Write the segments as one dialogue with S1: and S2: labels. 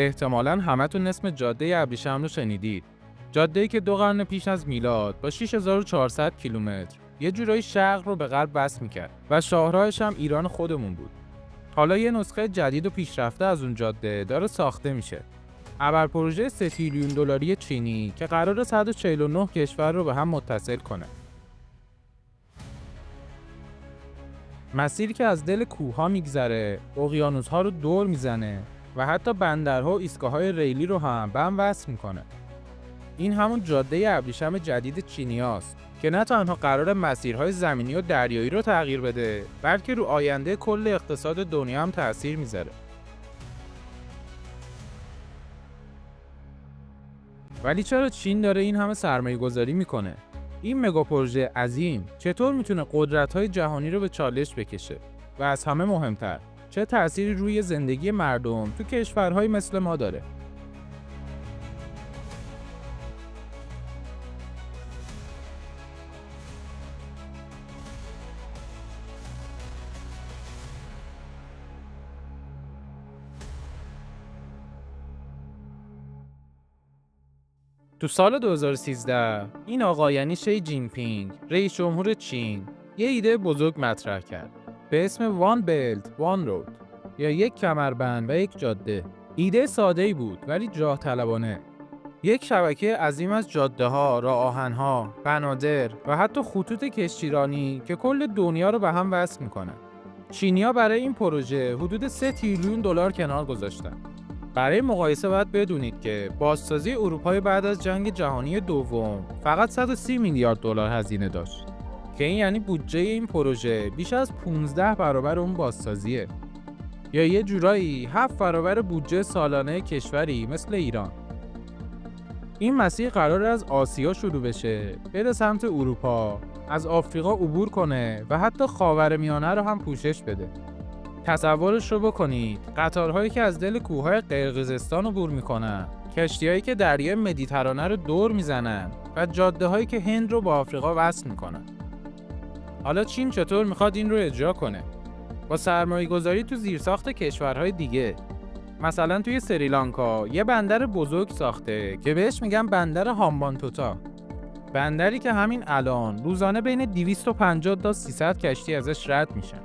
S1: احتمالاً همتون اسم جاده ابریشم رو شنیدید. جاده‌ای که 2 قرن پیش از میلاد با 6400 کیلومتر یه جورایی شرق رو به غرب وصل می‌کرد و شاهراهش هم ایران خودمون بود. حالا یه نسخه جدید و پیشرفته از اون جاده داره ساخته میشه. ابر پروژه 3 تریلیون دلاری چینی که قراره 149 کشور رو به هم متصل کنه. مسیری که از دل کوه‌ها میگذره، اقیانوس‌ها رو دور میزنه و حتی بندرها و ایستگاه‌های ریلی رو هم به هم وصل میکنه. این همون جاده ابریشم جدید چینیاست که نه تنها قراره مسیرهای زمینی و دریایی رو تغییر بده، بلکه رو آینده کل اقتصاد دنیا هم تأثیر میذاره. ولی چرا چین داره این همه سرمایه‌گذاری میکنه؟ این مگا پروژه عظیم چطور میتونه قدرت‌های جهانی رو به چالش بکشه؟ و از همه مهمتر، چه تأثیری روی زندگی مردم تو کشورهای مثل ما داره؟ تو سال 2013 این آقا یعنی شی جین پینگ، رئیس جمهور چین، یه ایده بزرگ مطرح کرد به اسم وان بلت وان رود یا یک کمربند و یک جاده. ایده ساده‌ای بود ولی جاه طلبانه. یک شبکه عظیم از جاده‌ها، راه‌آهن‌ها، بنادر و حتی خطوط کشتیرانی که کل دنیا رو به هم وصل می‌کنن. چینی‌ها برای این پروژه حدود 3 تریلیون دلار کنار گذاشتن. برای مقایسه باید بدونید که بازسازی اروپای بعد از جنگ جهانی دوم فقط 130 میلیارد دلار هزینه داشت که این یعنی بودجه این پروژه بیش از 15 برابر اون بازسازیه، یا یه جورایی 7 برابر بودجه سالانه کشوری مثل ایران. این مسیر قراره از آسیا شروع بشه، بره سمت اروپا، از آفریقا عبور کنه و حتی خاورمیانه رو هم پوشش بده. تصورش رو بکنید، قطارهایی که از دل کوههای قرقیزستان عبور میکنن، کشتیهایی که دریای مدیترانه رو دور میزنن و جاده‌هایی که هند رو با آفریقا وصل میکنن. حالا چین چطور میخواد این رو اجرا کنه؟ با سرمایه‌گذاری تو زیرساخت کشورهای دیگه. مثلا توی سریلانکا یه بندر بزرگ ساخته که بهش میگن بندر هامبانتوتا. بندری که همین الان روزانه بین 250 تا 300 کشتی ازش رد میشن.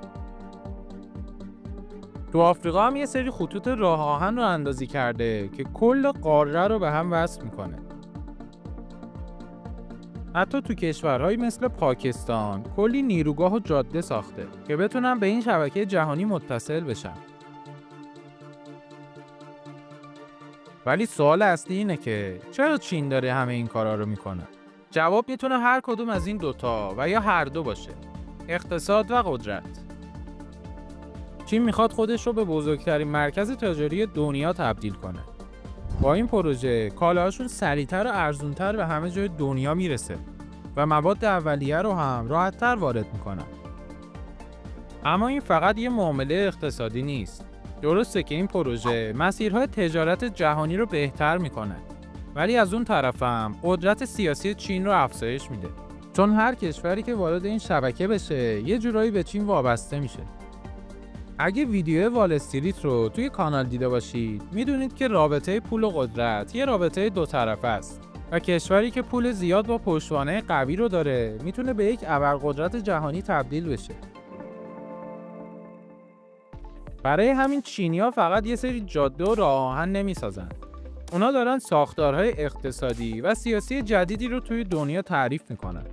S1: تو آفریقا هم یه سری خطوط راه آهن رو اندازی کرده که کل قاره رو به هم وصل میکنه. حتی تو کشورهایی مثل پاکستان کلی نیروگاه و جاده ساخته که بتونن به این شبکه جهانی متصل بشن. ولی سوال اصلی اینه که چرا چین داره همه این کارا رو میکنه؟ جواب میتونه هر کدوم از این دوتا و یا هر دو باشه: اقتصاد و قدرت. چین میخواد خودش رو به بزرگترین مرکز تجاری دنیا تبدیل کنه. با این پروژه کالاهاشون سریعتر و ارزونتر به همه جای دنیا میرسه و مواد اولیه رو هم راحت‌تر وارد میکنن. اما این فقط یه معامله اقتصادی نیست. درسته که این پروژه مسیرهای تجارت جهانی رو بهتر میکنه، ولی از اون طرف هم قدرت سیاسی چین رو افزایش میده، چون هر کشوری که وارد این شبکه بشه یه جورایی به چین وابسته میشه. اگه ویدیو وال استریت رو توی کانال دیده باشید، میدونید که رابطه پول و قدرت یه رابطه دو طرفه است و کشوری که پول زیاد با پشتوانه قوی رو داره میتونه به یک ابرقدرت جهانی تبدیل بشه. برای همین چینی‌ها فقط یه سری جاده و راه آهن نمیسازن. اونا دارن ساختارهای اقتصادی و سیاسی جدیدی رو توی دنیا تعریف میکنن.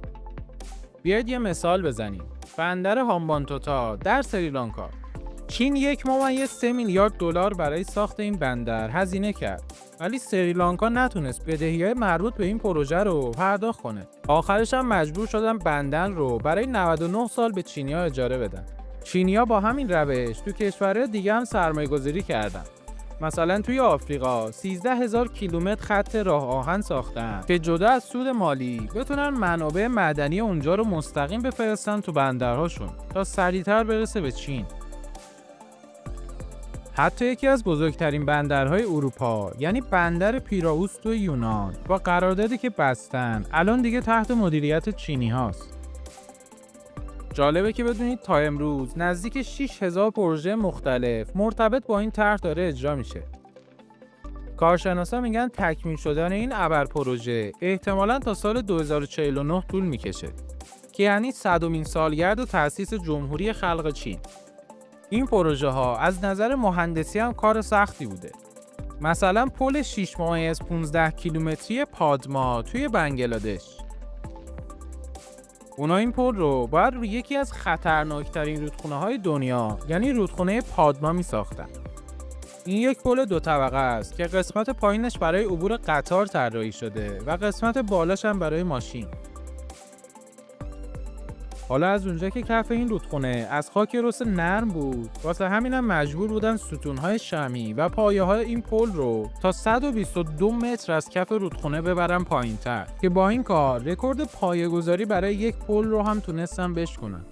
S1: بیاید یه مثال بزنیم. بندر هامبانتوتا در سریلانکا. چین 1.3 میلیارد دلار برای ساخت این بندر هزینه کرد، ولی سریلانکا نتونست بدهی‌های مربوط به این پروژه رو پرداخت کنه. آخرش هم مجبور شدن بندر رو برای 99 سال به چینی‌ها اجاره بدن. چینی‌ها با همین روش تو کشورهای دیگه هم سرمایه‌گذاری کردن. مثلا توی آفریقا 13,000 کیلومتر خط راه آهن ساختن که جدا از سود مالی بتونن منابع معدنی اونجا رو مستقیم بفرستن تو بندرهاشون تا سریعتر برسه به چین. حتی یکی از بزرگترین بندرهای اروپا یعنی بندر پیراوس تو یونان با قراردادی که بستن الان دیگه تحت مدیریت چینی هاست. جالبه که بدونید تا امروز نزدیک 6,000 پروژه مختلف مرتبط با این طرح داره اجرا میشه. کارشناسا میگن تکمیل شدن این ابر پروژه احتمالاً تا سال 2049 طول میکشه که یعنی 100مین سالگرد تأسیس جمهوری خلق چین. این پروژه ها از نظر مهندسی هم کار سختی بوده. مثلا پل 6 ماهه از 15 کیلومتری پادما توی بنگلادش. اونا این پل رو باید روی یکی از خطرناکترین رودخونه های دنیا یعنی رودخونه پادما می ساختن. این یک پل 2 طبقه است که قسمت پایینش برای عبور قطار طراحی شده و قسمت بالاش هم برای ماشین. حالا از اونجا که کف این رودخونه از خاک رس نرم بود، واسه همینم مجبور بودن ستونهای شمی و پایه‌های این پل رو تا 122 متر از کف رودخونه ببرن پایین‌تر که با این کار رکورد پایه‌گذاری برای یک پل رو هم تونستن بشکنن.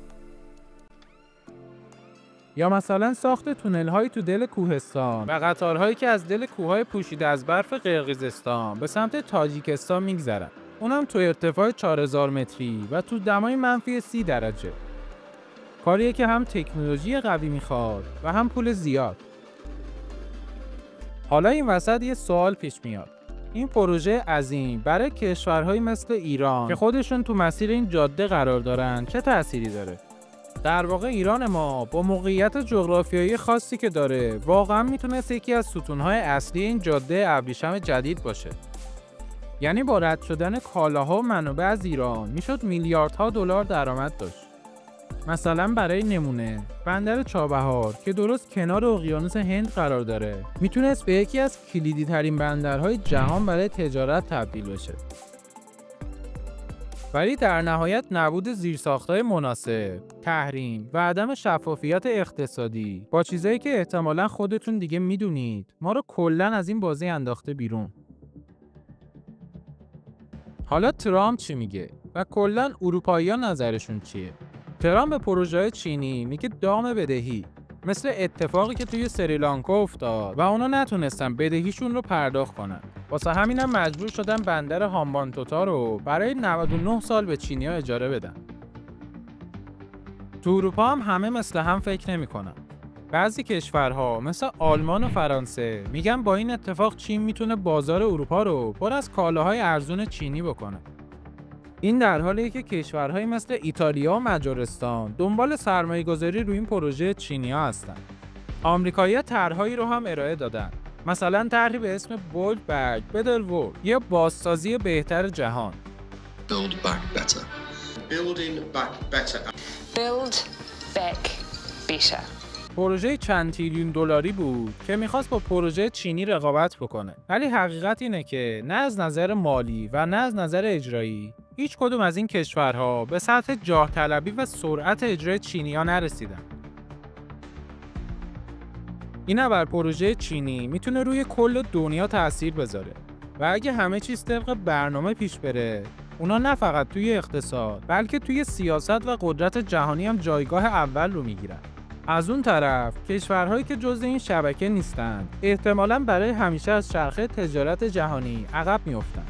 S1: یا مثلا ساخت تونل‌هایی تو دل کوهستان و قطارهایی که از دل کوههای پوشیده از برف قرقیزستان به سمت تاجیکستان میگذرن. اونم تو ارتفاع 4000 متری و تو دمای منفی 30 درجه. کاریه که هم تکنولوژی قوی میخواد و هم پول زیاد. حالا این وسط یه سوال پیش میاد. این پروژه عظیم برای کشورهایی مثل ایران که خودشون تو مسیر این جاده قرار دارن چه تأثیری داره؟ در واقع ایران ما با موقعیت جغرافیایی خاصی که داره واقعا میتونست یکی از ستونهای اصلی این جاده ابریشم جدید باشه. یعنی با رد شدن کالاها و منابع از ایران میشد میلیاردها دلار درآمد داشت. مثلا برای نمونه بندر چابهار که درست کنار اقیانوس هند قرار داره میتونست به یکی از کلیدی ترین بندرهای جهان برای تجارت تبدیل بشه. ولی در نهایت نبود زیرساخت‌های مناسب، تحریم و عدم شفافیت اقتصادی با چیزایی که احتمالاً خودتون دیگه میدونید ما رو کلاً از این بازی انداخته بیرون. حالا ترامپ چی میگه و کلاً اروپایی‌ها نظرشون چیه؟ ترامپ به پروژه‌های چینی میگه دام بدهی، مثل اتفاقی که توی سریلانکا افتاد و اونا نتونستن بدهیشون رو پرداخت کنن. واسه همینم مجبور شدن بندر هامبانتوتا رو برای 99 سال به چینی‌ها اجاره بدن. تو اروپا هم همه مثل هم فکر نمی‌کنن. بعضی کشورها مثل آلمان و فرانسه میگن با این اتفاق چین میتونه بازار اروپا رو پر از کالاهای ارزون چینی بکنه. این در حالیه که کشورهایی مثل ایتالیا و مجارستان دنبال سرمایه‌گذاری روی این پروژه چینی‌ها هستن. آمریکایی‌ها طرحهایی رو هم ارائه دادن. مثلا طرحی به اسم Build Back Better World یا بازسازی بهتر جهان.
S2: Build back better. Building back better.
S3: Build back better.
S1: پروژه چند تریلیون دلاری بود که میخواست با پروژه چینی رقابت بکنه. ولی حقیقت اینه که نه از نظر مالی و نه از نظر اجرایی هیچ کدوم از این کشورها به سطح جاه طلبی و سرعت اجرای چینی‌ها نرسیدن. این بر پروژه چینی میتونه روی کل دنیا تأثیر بذاره و اگه همه چیز طبق برنامه پیش بره اونا نه فقط توی اقتصاد بلکه توی سیاست و قدرت جهانی هم جایگاه اول رو میگیرن. از اون طرف کشورهایی که جزء این شبکه نیستن احتمالاً برای همیشه از چرخه تجارت جهانی عقب میافتن.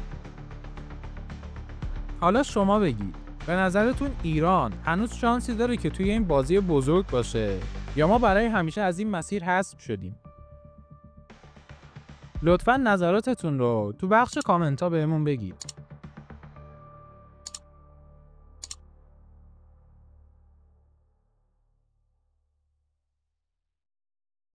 S1: حالا شما بگید به نظرتون ایران هنوز شانسی داره که توی این بازی بزرگ باشه یا ما برای همیشه از این مسیر حذف شدیم؟ لطفاً نظراتتون رو تو بخش کامنت ها بهمون بگید.